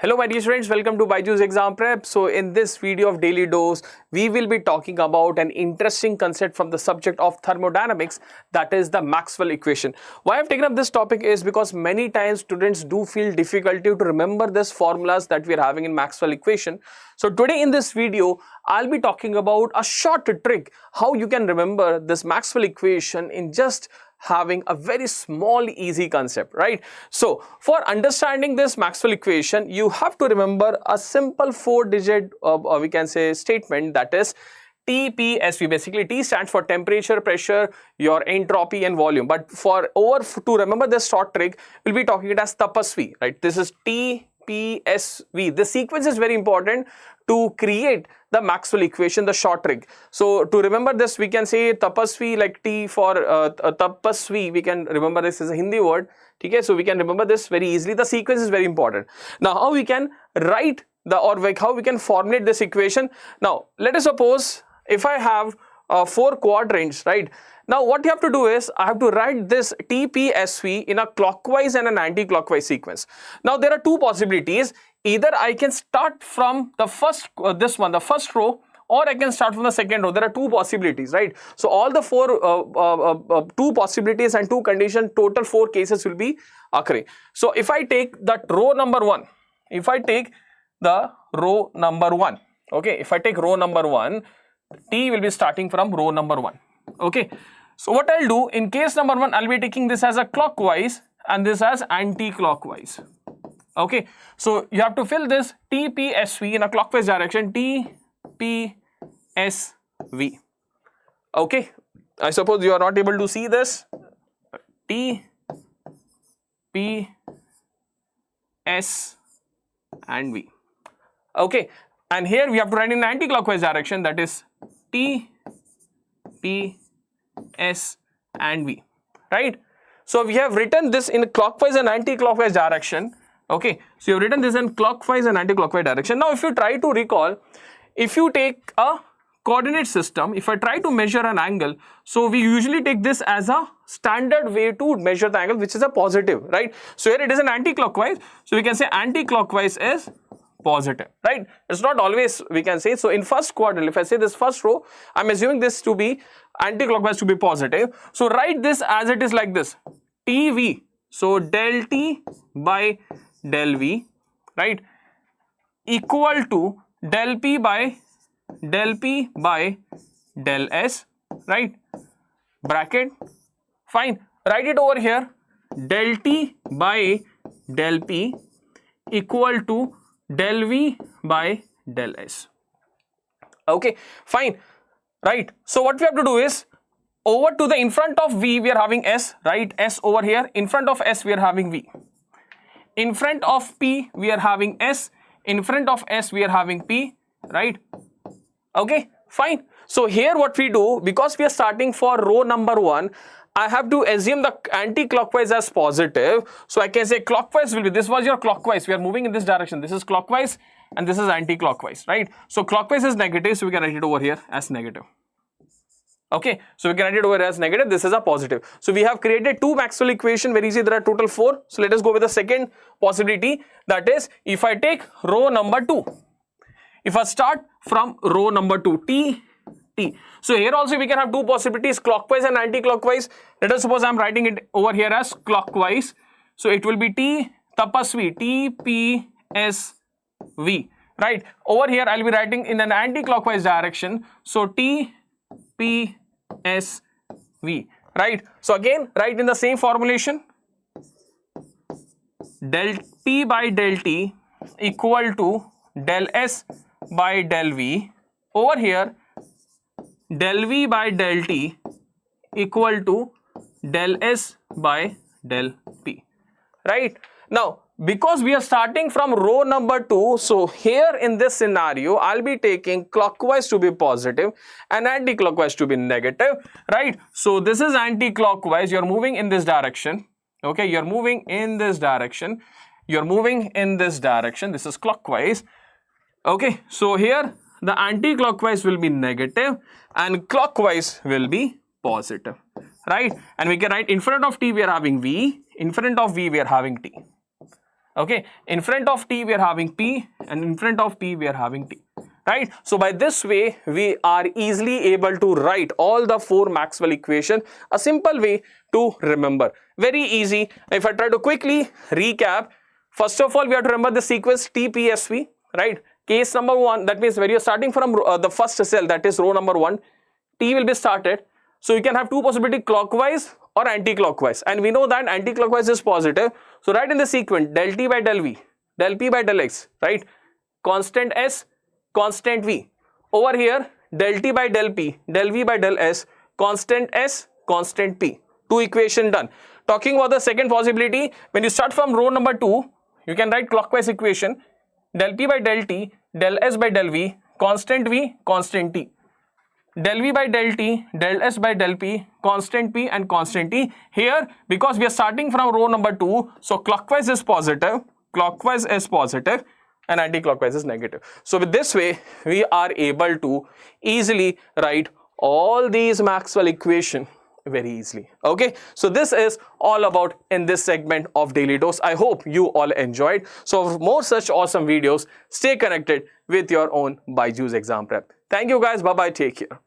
Hello my dear students, welcome to BYJU'S exam prep. So in this video of daily dose, we will be talking about an interesting concept from the subject of thermodynamics, that is the Maxwell equation. Why I've taken up this topic is because many times students do feel difficulty to remember these formulas that we are having in Maxwell equation. So today in this video, I'll be talking about a short trick how you can remember this Maxwell equation in just having a very small easy concept, right? So for understanding this Maxwell equation, you have to remember a simple 4-digit we can say statement, that is TPSV. Basically T stands for temperature, pressure, your entropy and volume. But to remember this short trick, we'll be talking it as tapasvi, right? This is TPSV. The sequence is very important to create the Maxwell equation, the short trick. So to remember this, we can say tapasvi, like T for tapasvi, we can remember this is a Hindi word. Okay, so we can remember this very easily. The sequence is very important. Now how we can write how we can formulate this equation. Now let us suppose if I have 4 quadrants, right? Now what you have to do is I have to write this TPSV in a clockwise and an anti-clockwise sequence. Now there are two possibilities. Either I can start from the first the first row, or I can start from the second row. There are two possibilities, right? So all the two possibilities and two conditions, total 4 cases will be occurring. So if I take that row number 1, if I take the row number 1, okay, if I take row number 1, T will be starting from row number 1, okay. So what I'll do in case number 1, I'll be taking this as a clockwise and this as anti-clockwise. Okay, so you have to fill this TPSV in a clockwise direction, TPSV. Okay, I suppose you are not able to see this. T, S and V. Okay, and here we have to write in anti-clockwise direction, that is T, P, S and V, right? So we have written this in clockwise and anti-clockwise direction. Okay, so you've written this in clockwise and anti-clockwise direction. Now if you try to recall, if you take a coordinate system, if I try to measure an angle, so we usually take this as a standard way to measure the angle, which is a positive, right? So here it is an anti-clockwise, so we can say anti-clockwise is positive, right? It's not always we can say. So in first quadrant, if I say this first row, I'm assuming this to be anti-clockwise to be positive. So write this as it is like this, TV, so del T by del V, right, equal to del P by del S, right, bracket, fine, write it over here, del T by del P equal to del V by del S. Okay, fine, right. So what we have to do is, over to the in front of V we are having S, right, S over here, in front of S we are having V. In front of P we are having S, in front of S we are having P, right? Okay, fine. So here what we do, because we are starting for row number 1, I have to assume the anti-clockwise as positive. So I can say clockwise will be, this was your clockwise, we are moving in this direction, this is clockwise and this is anti-clockwise, right? So clockwise is negative, so we can write it over here as negative. Okay, so we can write it over as negative, this is a positive. So we have created 2 Maxwell equation, very easy, there are total 4. So let us go with the second possibility, that is if I take row number 2, if I start from row number 2, T. So here also we can have 2 possibilities, clockwise and anti-clockwise. Let us suppose I am writing it over here as clockwise. So it will be tapasvi, TPSV, right? Over here I will be writing in an anti-clockwise direction. So TPSV, right? So again, write in the same formulation, del P by del T equal to del S by del V. Over here, del V by del T equal to del S by del P, right? Now, because we are starting from row number 2, so here in this scenario, I'll be taking clockwise to be positive and anti-clockwise to be negative, right? So this is anti-clockwise, you're moving in this direction, okay? You're moving in this direction, you're moving in this direction, this is clockwise, okay? So here, the anti-clockwise will be negative and clockwise will be positive, right? And we can write in front of T we are having V, in front of V we are having T. Okay, in front of t we are having p, and in front of p we are having t, right? So by this way we are easily able to write all the 4 Maxwell equation, a simple way to remember, very easy. If I try to quickly recap, first of all we have to remember the sequence TPSV, right? Case number 1, that means when you are starting from the first cell, that is row number 1, t will be started. So you can have 2 possibilities, clockwise or anti-clockwise, and we know that anti-clockwise is positive. So write in the sequence del t by del v, del p by del x, right? Constant s, constant v. Over here del t by del p, del v by del s, constant s, constant p. 2 equation done. Talking about the second possibility, when you start from row number 2, you can write clockwise equation, del p by del t, del s by del v, constant v, constant t. Del v by del t, del s by del p, constant p and constant t. Here, because we are starting from row number 2, so clockwise is positive, and anti-clockwise is negative. So with this way, we are able to easily write all these Maxwell equation very easily. Okay, so this is all about in this segment of Daily Dose. I hope you all enjoyed. So for more such awesome videos, stay connected with your own BYJU'S exam prep. Thank you guys. Bye bye. Take care.